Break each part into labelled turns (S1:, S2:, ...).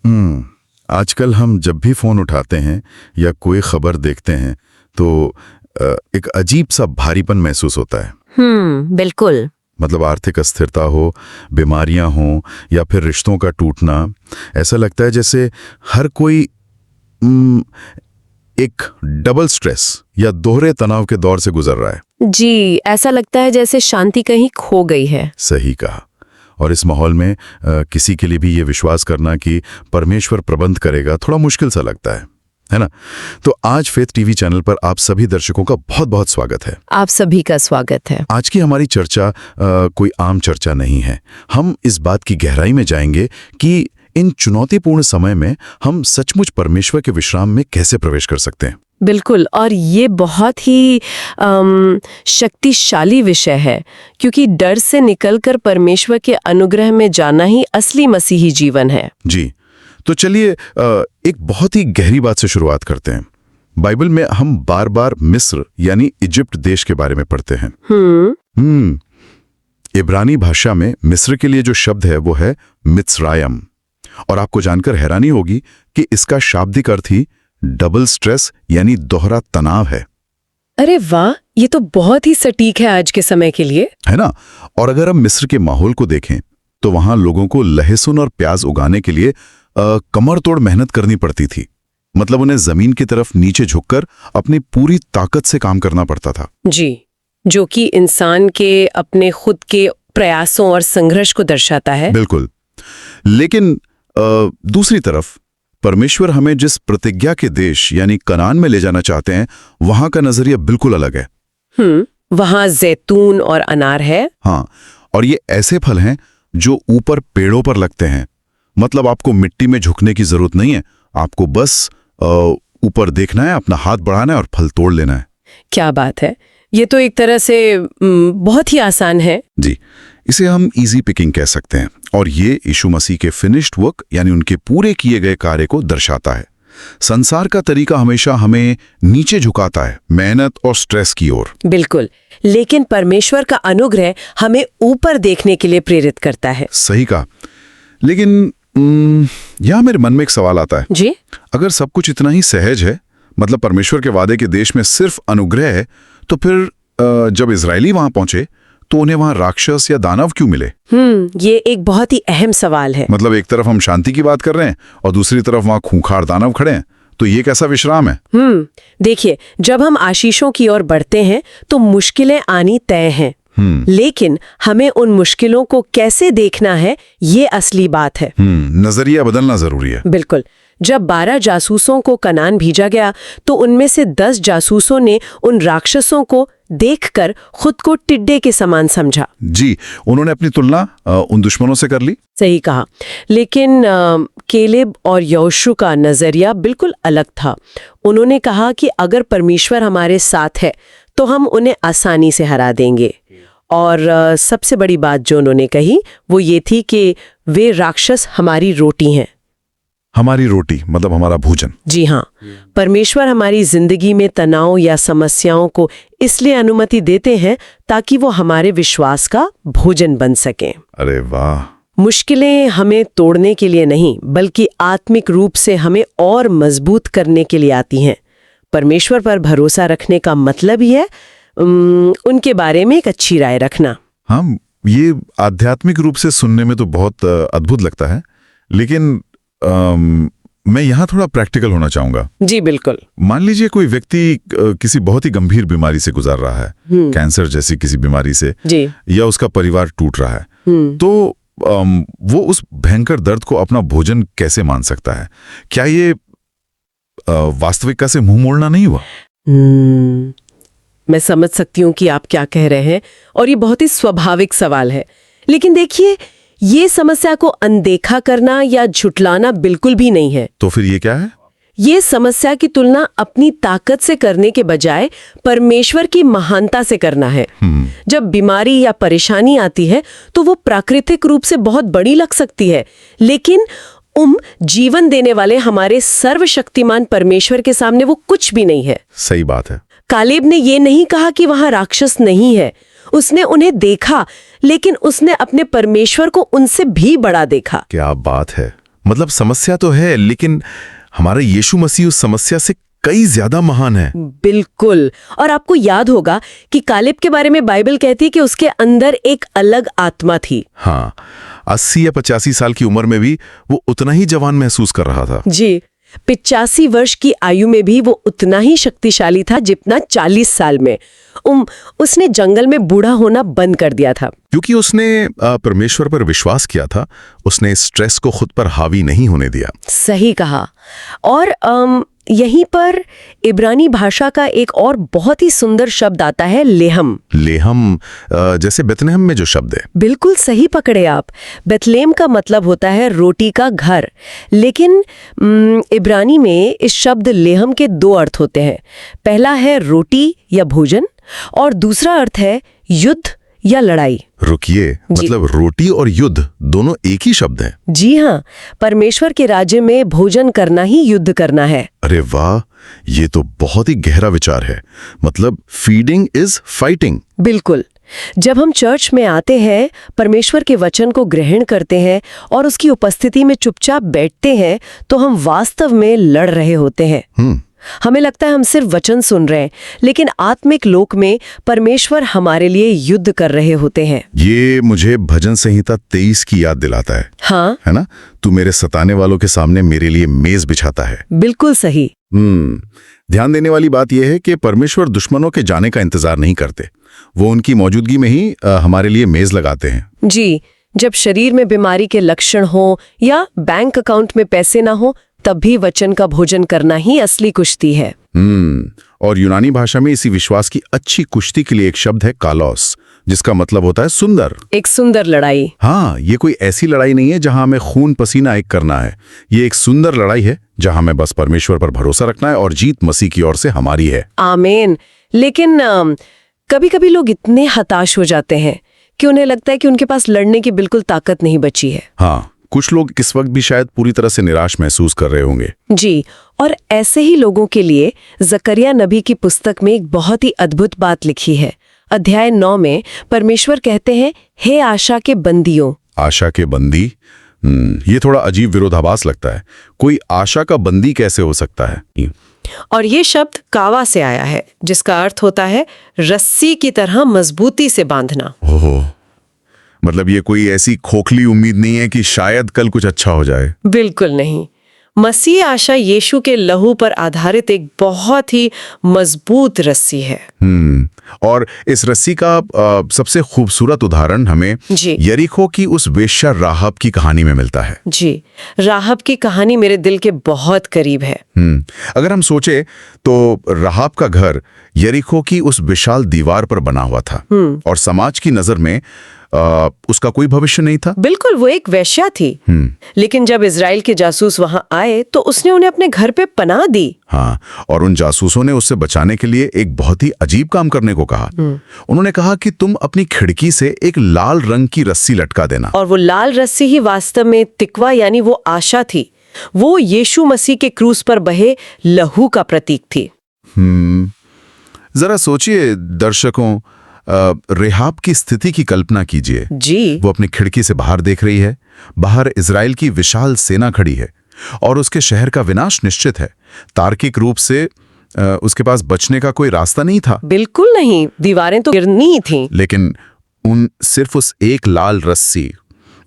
S1: आजकल हम जब भी फोन उठाते हैं या कोई खबर देखते हैं तो एक अजीब सा भारीपन महसूस होता है।
S2: बिल्कुल।
S1: मतलब आर्थिक अस्थिरता हो, बीमारियां हो या फिर रिश्तों का टूटना, ऐसा लगता है जैसे हर कोई एक डबल स्ट्रेस या दोहरे तनाव के दौर से गुजर रहा है।
S2: जी, ऐसा लगता है जैसे शांति कहीं खो गई है।
S1: सही कहा। और इस माहौल में किसी के लिए भी ये विश्वास करना कि परमेश्वर प्रबंध करेगा थोड़ा मुश्किल सा लगता है ना? तो आज फेथ टीवी चैनल पर आप सभी दर्शकों का बहुत बहुत स्वागत है।
S2: आप सभी का स्वागत है।
S1: आज की हमारी चर्चा कोई आम चर्चा नहीं है। हम इस बात की गहराई में जाएंगे कि इन चुनौतीपूर्ण समय में हम सचमुच परमेश्वर के विश्राम में कैसे प्रवेश कर सकते हैं।
S2: बिल्कुल, और ये बहुत ही शक्तिशाली विषय है, क्योंकि डर से निकलकर परमेश्वर के अनुग्रह में जाना ही असली मसीही जीवन है।
S1: जी, तो चलिए एक बहुत ही गहरी बात से शुरुआत करते हैं। बाइबल में हम बार बार मिस्र यानी इजिप्ट देश के बारे में पढ़ते हैं। इब्रानी भाषा में मिस्र के लिए जो शब्द है वो है मित्सरायम, और आपको जानकर हैरानी होगी कि इसका शाब्दिक अर्थ ही डबल स्ट्रेस यानी दोहरा तनाव है।
S2: अरे वाह, ये तो बहुत ही सटीक है आज के समय के लिए,
S1: है ना? और अगर हम मिस्र के माहौल को देखें तो वहां लोगों को लहसुन और प्याज उगाने के लिए कमर तोड़ मेहनत करनी पड़ती थी। मतलब उन्हें जमीन की तरफ नीचे झुककर अपनी पूरी ताकत से काम करना पड़ता था।
S2: जी, जो कि इंसान के अपने खुद के प्रयासों और संघर्ष को दर्शाता है।
S1: बिल्कुल। लेकिन दूसरी तरफ परमेश्वर हमें जिस प्रतिज्ञा के देश यानी कनान में ले जाना चाहते हैं, वहां का नजरिया बिल्कुल अलग है।
S2: वहां जैतून और अनार है।
S1: हाँ, और ये ऐसे फल हैं जो ऊपर पेड़ों पर लगते हैं। मतलब आपको मिट्टी में झुकने की जरूरत नहीं है, आपको बस ऊपर देखना है, अपना हाथ बढ़ाना है और फल तोड़ लेना है।
S2: क्या बात है, ये तो एक तरह से बहुत ही आसान है।
S1: जी, इसे हम इजी पिकिंग कह सकते हैं, और ये यीशु मसीह के फिनिश्ड वर्क यानी उनके पूरे किए गए कार्य को दर्शाता है। संसार का तरीका हमेशा हमें नीचे झुकाता है, मेहनत और स्ट्रेस की ओर।
S2: बिल्कुल, लेकिन परमेश्वर का अनुग्रह हमें ऊपर देखने के लिए प्रेरित करता है।
S1: सही कहा। लेकिन यहां मेरे मन में एक सवाल आता है।
S2: जी,
S1: अगर सब कुछ इतना ही सहज है, मतलब परमेश्वर के वादे के देश में सिर्फ अनुग्रह है, तो फिर जब इजरायली वहां पहुंचे तो उन्हें वहां राक्षस या दानव क्यों मिले?
S2: ये एक बहुत ही अहम सवाल है।
S1: मतलब एक तरफ हम शांति की बात कर रहे हैं और दूसरी तरफ वहां खूंखार दानव खड़े हैं, तो ये कैसा विश्राम है?
S2: देखिए, जब हम आशीषों की ओर बढ़ते हैं तो मुश्किलें आनी तय हैं। लेकिन हमें उन मुश्किलों को कैसे देखना है, ये असली बात है।
S1: नजरिया बदलना जरूरी है।
S2: बिल्कुल। जब 12 जासूसों को कनान भेजा गया तो उनमें से 10 जासूसों ने उन राक्षसों को देखकर खुद को टिड्डे के समान समझा।
S1: जी, उन्होंने अपनी तुलना उन दुश्मनों से कर ली।
S2: सही कहा। लेकिन केलेब और यहोशू का नजरिया बिल्कुल अलग था। उन्होंने कहा कि अगर परमेश्वर हमारे साथ है तो हम उन्हें आसानी से हरा देंगे। और सबसे बड़ी बात जो उन्होंने कही वो ये थी कि वे राक्षस हमारी रोटी हैं।
S1: हमारी रोटी मतलब हमारा भोजन।
S2: जी हाँ, परमेश्वर हमारी जिंदगी में तनाव या समस्याओं को इसलिए अनुमति देते हैं ताकि वो हमारे विश्वास का भोजन बन सकें।
S1: अरे वाह!
S2: मुश्किलें हमें तोड़ने के लिए नहीं, बल्कि आत्मिक रूप से हमें और मजबूत करने के लिए आती हैं। परमेश्वर पर भरोसा रखने का मतलब ही है उनके बारे में एक अच्छी राय रखना।
S1: हाँ, ये आध्यात्मिक रूप से सुनने में तो बहुत अद्भुत लगता है, लेकिन मैं यहाँ थोड़ा प्रैक्टिकल होना चाहूंगा। जी
S2: बिल्कुल।
S1: मान लीजिए कोई व्यक्ति किसी बहुत ही गंभीर बीमारी से गुजर रहा है, कैंसर जैसी किसी बीमारी से,
S2: जी,
S1: या उसका परिवार टूट रहा है, तो वो उस भयंकर दर्द को अपना भोजन कैसे मान सकता है? क्या ये वास्तविकता से मुंह मोड़ना नहीं हुआ?
S2: मैं समझ सकती हूँ कि आप क्या कह रहे हैं, और ये बहुत ही स्वाभाविक सवाल है। लेकिन देखिए, ये समस्या को अनदेखा करना या झुटलाना बिल्कुल भी नहीं है।
S1: तो फिर ये क्या है?
S2: ये समस्या की तुलना अपनी ताकत से करने के बजाय परमेश्वर की महानता से करना है। जब बीमारी या परेशानी आती है तो वो प्राकृतिक रूप से बहुत बड़ी लग सकती है, लेकिन जीवन देने वाले हमारे सर्वशक्तिमान परमेश्वर के सामने वो कुछ भी नहीं है।
S1: सही बात है।
S2: कालेब ने ये नहीं कहा कि वहां राक्षस नहीं है। उसने उन्हें देखा, लेकिन उसने अपने परमेश्वर को उनसे भी बड़ा देखा।
S1: क्या बात है! मतलब समस्या तो है, लेकिन हमारा यीशु मसीह उस समस्या से कई ज्यादा महान है।
S2: बिल्कुल। और आपको याद होगा कि कालेब के बारे में बाइबल कहती है कि उसके अंदर एक अलग आत्मा थी।
S1: हाँ, 80 या 85 साल की उम्र में भी वो उतना ही जवान महसूस कर रहा था।
S2: जी, 85 वर्ष की आयु में भी वो उतना ही शक्तिशाली था जितना 40 साल में। उसने जंगल में बूढ़ा होना बंद कर दिया था,
S1: क्योंकि उसने परमेश्वर पर विश्वास किया था। उसने स्ट्रेस को खुद पर हावी नहीं होने दिया।
S2: सही कहा। और यहीं पर इब्रानी भाषा का एक और बहुत ही सुंदर शब्द आता है, लेहम।
S1: लेहम, जैसे बेतलेहम में जो शब्द है।
S2: बिल्कुल सही पकड़े आप। बेतलेहम का मतलब होता है रोटी का घर, लेकिन इब्रानी में इस शब्द लेहम के दो अर्थ होते हैं। पहला है रोटी या भोजन, और दूसरा अर्थ है युद्ध या लड़ाई।
S1: रुकिए, मतलब रोटी और युद्ध दोनों एक ही शब्द हैं?
S2: जी हाँ, परमेश्वर के राज्य में भोजन करना ही युद्ध करना है।
S1: अरे वाह, ये तो बहुत ही गहरा विचार है। मतलब फीडिंग इज फाइटिंग।
S2: बिल्कुल। जब हम चर्च में आते हैं, परमेश्वर के वचन को ग्रहण करते हैं और उसकी उपस्थिति में चुपचाप बैठते हैं, तो हम वास्तव में लड़ रहे होते हैं। हमें लगता है हम सिर्फ वचन सुन रहे हैं, लेकिन आत्मिक लोक में परमेश्वर हमारे लिए युद्ध कर रहे होते हैं।
S1: ये मुझे भजन संहिता 23 की याद दिलाता है।
S2: हाँ,
S1: है ना? तू मेरे सताने वालों के सामने मेरे लिए मेज बिछाता है।
S2: बिल्कुल सही।
S1: ध्यान देने वाली बात यह है कि परमेश्वर दुश्मनों के जाने का इंतजार नहीं करते। वो उनकी मौजूदगी में ही हमारे लिए मेज लगाते हैं।
S2: जी, जब शरीर में बीमारी के लक्षण हो या बैंक अकाउंट में पैसे ना हो, तब भी वचन का भोजन करना ही असली कुश्ती है।
S1: और यूनानी भाषा में इसी विश्वास की अच्छी कुश्ती के लिए एक शब्द है कालोस, जिसका मतलब होता है सुंदर।
S2: एक सुंदर लड़ाई।
S1: हाँ, ये कोई ऐसी लड़ाई नहीं है जहां हमें खून पसीना एक करना है। ये एक सुंदर लड़ाई है जहां हमें बस परमेश्वर पर भरोसा रखना है और जीत मसीह की ओर से हमारी है।
S2: आमीन। लेकिन कभी-कभी लोग इतने हताश हो जाते हैं कि उन्हें लगता है कि उनके पास लड़ने की बिल्कुल ताकत नहीं बची है।
S1: हाँ, कुछ लोग इस वक्त भी शायद पूरी तरह से निराश महसूस कर रहे होंगे।
S2: जी, और ऐसे ही लोगों के लिए जकरिया नबी की पुस्तक में एक बहुत ही अद्भुत बात लिखी है। अध्याय 9 में परमेश्वर कहते हैं, हे आशा के बंदियों।
S1: आशा के बंदी? ये थोड़ा अजीब विरोधाभास लगता है। कोई आशा का बंदी कैसे हो सकता है?
S2: और ये शब्द कावा से आया है, जिसका अर्थ होता है रस्सी की तरह मजबूती से बांधना।
S1: ओह, मतलब ये कोई ऐसी खोखली उम्मीद नहीं है कि शायद कल कुछ अच्छा हो जाए।
S2: बिल्कुल नहीं। मसीह आशा यीशु के लहू पर आधारित एक बहुत ही मजबूत रस्सी है।
S1: और इस रस्सी का सबसे खूबसूरत उदाहरण हमें यरीहो की उस वेश्या राहब की कहानी में मिलता है।
S2: जी, राहब की कहानी मेरे दिल के बहुत करीब है।
S1: अगर हम सोचे तो राहब का घर यरीहो की उस विशाल दीवार पर बना हुआ था और समाज की नजर में उसका कोई भविष्य नहीं था।
S2: बिल्कुल, वो एक वेश्या थी। लेकिन जब इजराइल के जासूस वहां आए तो उसने उन्हें अपने घर पे पनाह दी।
S1: हाँ, और उन जासूसों ने उससे बचाने के लिए एक बहुत ही अजीब काम करने को कहा। उन्होंने कहा कि तुम अपनी खिड़की से एक लाल रंग की रस्सी लटका देना। और
S2: वो लाल रस्सी ही वास्तव में तिकवा यानी वो आशा थी। वो यीशु मसीह के क्रूस पर बहे लहू का प्रतीक थी।
S1: जरा सोचिए दर्शकों, रेहाब की स्थिति की कल्पना कीजिए।
S2: जी,
S1: वो अपनी खिड़की से बाहर देख रही है। बाहर इजराइल की विशाल सेना खड़ी है और उसके शहर का विनाश निश्चित है। तार्किक रूप से उसके पास बचने का कोई रास्ता नहीं था।
S2: बिल्कुल नहीं, दीवारें तो गिरनी ही थीं।
S1: लेकिन सिर्फ उस एक लाल रस्सी,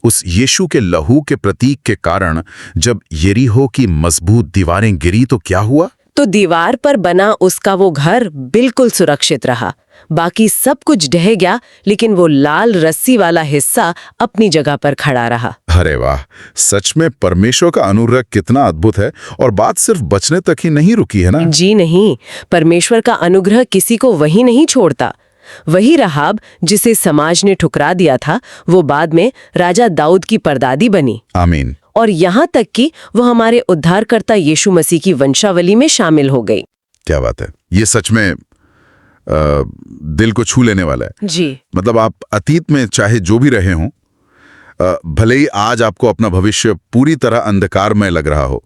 S1: उस यीशु के लहू के प्रतीक के कारण जब यरीहो की मजबूत दीवारें गिरी तो क्या हुआ?
S2: तो दीवार पर बना उसका वो घर बिल्कुल सुरक्षित रहा। बाकी सब कुछ ढह गया, लेकिन वो लाल रस्सी वाला हिस्सा अपनी जगह पर खड़ा रहा।
S1: अरे वाह, सच में परमेश्वर का अनुग्रह कितना अद्भुत है। और बात सिर्फ बचने तक ही नहीं रुकी है ना?
S2: जी नहीं, परमेश्वर का अनुग्रह किसी को वही नहीं छोड़ता। वही राहब जिसे समाज ने ठुकरा दिया था, वो बाद में राजा दाऊद की परदादी बनी।
S1: आमीन।
S2: और यहाँ तक कि वो हमारे उद्धारकर्ता यीशु मसीह की वंशावली में शामिल हो गई।
S1: क्या बात है, ये सच में दिल को छू लेने वाला है।
S2: जी,
S1: मतलब आप अतीत में चाहे जो भी रहे हों, भले ही आज आपको अपना भविष्य पूरी तरह अंधकारमय लग रहा हो,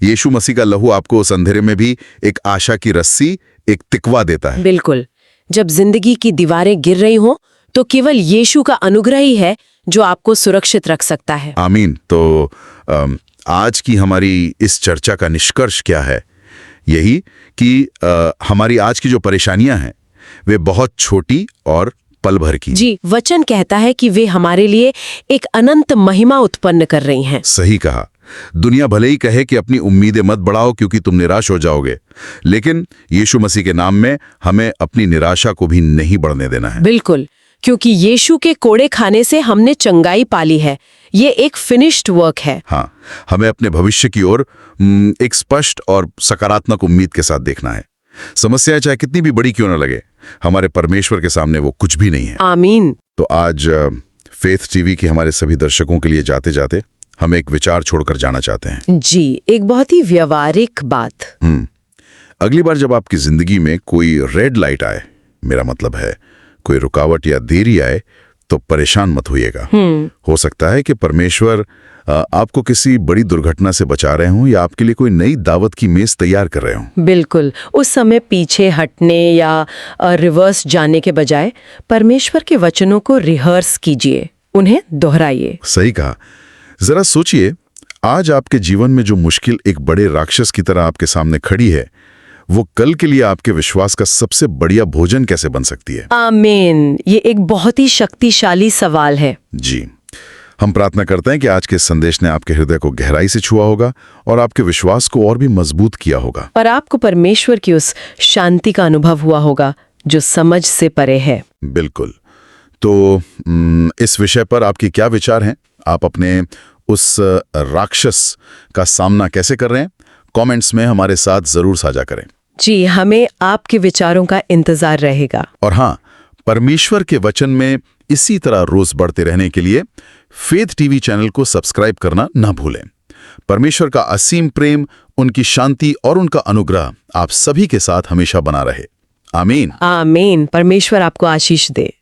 S1: यीशु मसीह का लहू आपको उस अंधेरे में भी एक आशा की रस्सी, एक तिकवा देता है।
S2: बिल्कुल। जब जिंदगी की दीवारें गिर रही हों तो केवल यीशु का अनुग्रह ही है जो आपको सुरक्षित रख सकता है।
S1: आमीन। तो आज की हमारी इस चर्चा का निष्कर्ष क्या है? यही कि हमारी आज की जो परेशानियां हैं वे बहुत छोटी और पल भर की।
S2: जी, वचन कहता है कि वे हमारे लिए एक अनंत महिमा उत्पन्न कर रही हैं।
S1: सही कहा। दुनिया भले ही कहे कि अपनी उम्मीदें मत बढ़ाओ क्योंकि तुम निराश हो जाओगे, लेकिन यीशु मसीह के नाम में हमें अपनी निराशा को भी नहीं बढ़ने देना है।
S2: बिल्कुल, क्योंकि यीशु के कोड़े खाने से हमने चंगाई पाली है। ये एक फिनिश्ड वर्क है।
S1: हाँ, हमें अपने भविष्य की ओर एक स्पष्ट और सकारात्मक उम्मीद के साथ देखना है। समस्या चाहे कितनी भी बड़ी क्यों न लगे, हमारे परमेश्वर के सामने वो कुछ भी नहीं है।
S2: आमीन।
S1: तो आज फेथ टीवी के हमारे सभी दर्शकों के लिए जाते जाते हम एक विचार छोड़कर जाना चाहते हैं।
S2: जी, एक बहुत ही व्यवहारिक बात।
S1: अगली बार जब आपकी जिंदगी में कोई रेड लाइट आए, मेरा मतलब है कोई रुकावट या देरी आए, तो परेशान मत होइएगा। हो सकता है कि परमेश्वर आपको किसी बड़ी दुर्घटना से बचा रहे हों या आपके लिए कोई नई दावत की मेज तैयार कर रहे हों।
S2: बिल्कुल, उस समय पीछे हटने या रिवर्स जाने के बजाय परमेश्वर के वचनों को रिहर्स कीजिए, उन्हें दोहराइए।
S1: सही कहा। जरा सोचिए, आज आपके जीवन में जो मुश्किल एक बड़े राक्षस की तरह आपके सामने खड़ी है, वो कल के लिए आपके विश्वास का सबसे बढ़िया भोजन कैसे बन सकती है?
S2: आमीन। ये एक बहुत ही शक्तिशाली सवाल है।
S1: जी, हम प्रार्थना करते हैं कि आज के संदेश ने आपके हृदय को गहराई से छुआ होगा और आपके विश्वास को और भी मजबूत किया होगा,
S2: और आपको परमेश्वर की उस शांति का अनुभव हुआ होगा जो समझ से परे है।
S1: बिल्कुल। तो इस विषय पर आपके क्या विचार हैं? आप अपने उस राक्षस का सामना कैसे कर रहे हैं? कमेंट्स में हमारे साथ जरूर साझा करें।
S2: जी, हमें आपके विचारों का इंतजार रहेगा।
S1: और हाँ, परमेश्वर के वचन में इसी तरह रोज बढ़ते रहने के लिए फेथ टीवी चैनल को सब्सक्राइब करना ना भूलें। परमेश्वर का असीम प्रेम, उनकी शांति और उनका अनुग्रह आप सभी के साथ हमेशा बना रहे। आमीन।
S2: आमीन। परमेश्वर आपको आशीष दे।